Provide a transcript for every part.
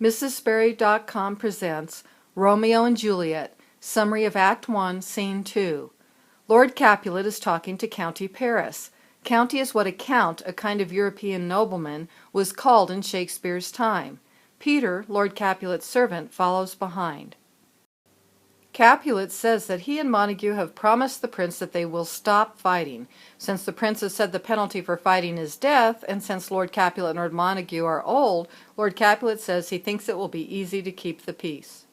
MrsSperry.com presents Romeo and Juliet, Summary of Act 1, Scene 2. Lord Capulet is talking to County Paris. County is what a count, a kind of European nobleman, was called in Shakespeare's time. Peter, Lord Capulet's servant, follows behind. Capulet says that he and Montague have promised the prince that they will stop fighting. Since the prince has said the penalty for fighting is death, and since Lord Capulet and Lord Montague are old, Lord Capulet says he thinks it will be easy to keep the peace.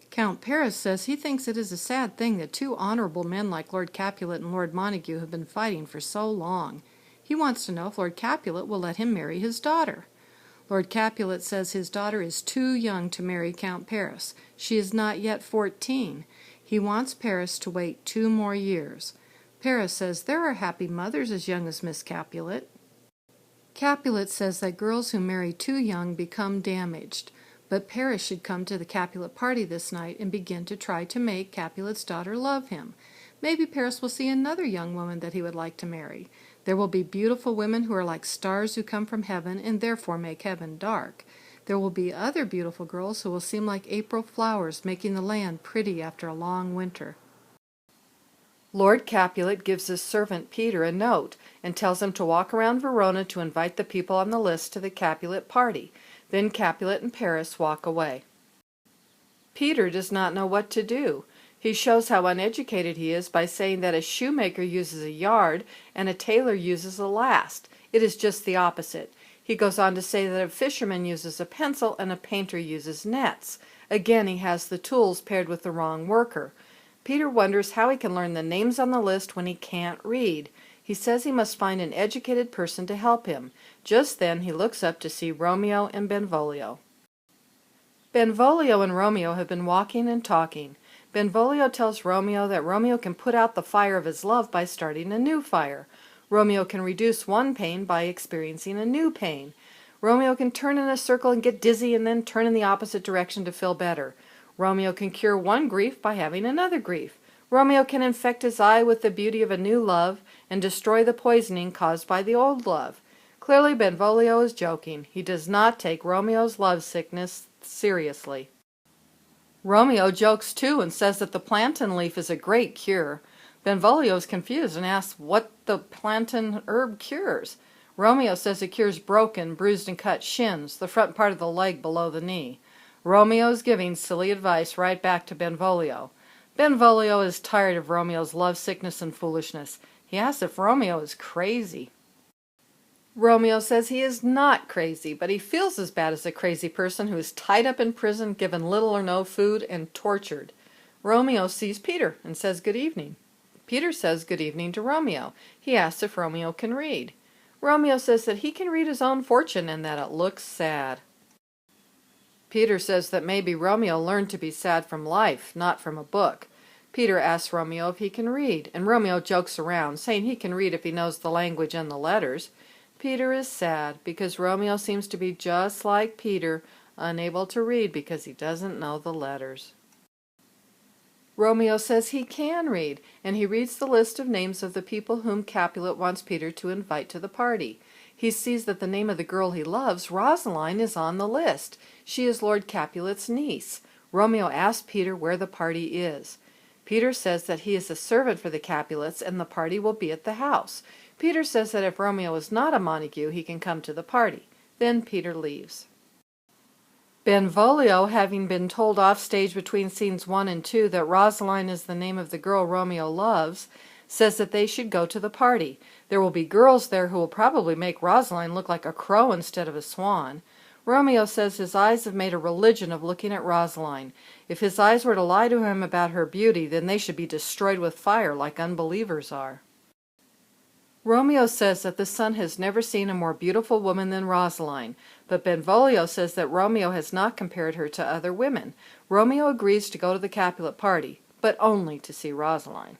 Count Paris says he thinks it is a sad thing that two honorable men like Lord Capulet and Lord Montague have been fighting for so long. He wants to know if Lord Capulet will let him marry his daughter. Lord Capulet says his daughter is too young to marry Count Paris. She is not yet 14. He wants Paris to wait 2 more years. Paris says there are happy mothers as young as Miss Capulet. Capulet says that girls who marry too young become damaged, but Paris should come to the Capulet party this night and begin to try to make Capulet's daughter love him. Maybe Paris will see another young woman that he would like to marry. There will be beautiful women who are like stars who come from heaven and therefore make heaven dark. There will be other beautiful girls who will seem like April flowers making the land pretty after a long winter. Lord Capulet gives his servant Peter a note and tells him to walk around Verona to invite the people on the list to the Capulet party. Then Capulet and Paris walk away. Peter does not know what to do. He shows how uneducated he is by saying that a shoemaker uses a yard and a tailor uses a last. It is just the opposite. He goes on to say that a fisherman uses a pencil and a painter uses nets. Again, he has the tools paired with the wrong worker. Peter wonders how he can learn the names on the list when he can't read. He says he must find an educated person to help him. Just then he looks up to see Romeo and Benvolio. Benvolio and Romeo have been walking and talking. Benvolio tells Romeo that Romeo can put out the fire of his love by starting a new fire. Romeo can reduce one pain by experiencing a new pain. Romeo can turn in a circle and get dizzy and then turn in the opposite direction to feel better. Romeo can cure one grief by having another grief. Romeo can infect his eye with the beauty of a new love and destroy the poisoning caused by the old love. Clearly Benvolio is joking. He does not take Romeo's love sickness seriously. Romeo jokes too and says that the plantain leaf is a great cure. Benvolio is confused and asks what the plantain herb cures. Romeo says it cures broken, bruised and cut shins, the front part of the leg below the knee. Romeo is giving silly advice right back to Benvolio. Benvolio is tired of Romeo's love sickness and foolishness. He asks if Romeo is crazy. Romeo says he is not crazy, but he feels as bad as a crazy person who is tied up in prison, given little or no food, and tortured. Romeo sees Peter and says good evening. Peter says good evening to Romeo. He asks if Romeo can read. Romeo says that he can read his own fortune and that it looks sad. Peter says that maybe Romeo learned to be sad from life, not from a book. Peter asks Romeo if he can read, and Romeo jokes around, saying he can read if he knows the language and the letters. Peter is sad because Romeo seems to be just like Peter, unable to read because he doesn't know the letters. Romeo says he can read, and he reads the list of names of the people whom Capulet wants Peter to invite to the party. He sees that the name of the girl he loves, Rosaline, is on the list. She is Lord Capulet's niece. Romeo asks Peter where the party is. Peter says that he is a servant for the Capulets and the party will be at the house. Peter says that if Romeo is not a Montague, he can come to the party. Then Peter leaves. Benvolio, having been told off stage between scenes 1 and 2 that Rosaline is the name of the girl Romeo loves, says that they should go to the party. There will be girls there who will probably make Rosaline look like a crow instead of a swan. Romeo says his eyes have made a religion of looking at Rosaline. If his eyes were to lie to him about her beauty, then they should be destroyed with fire like unbelievers are. Romeo says that the sun has never seen a more beautiful woman than Rosaline, but Benvolio says that Romeo has not compared her to other women. Romeo agrees to go to the Capulet party, but only to see Rosaline.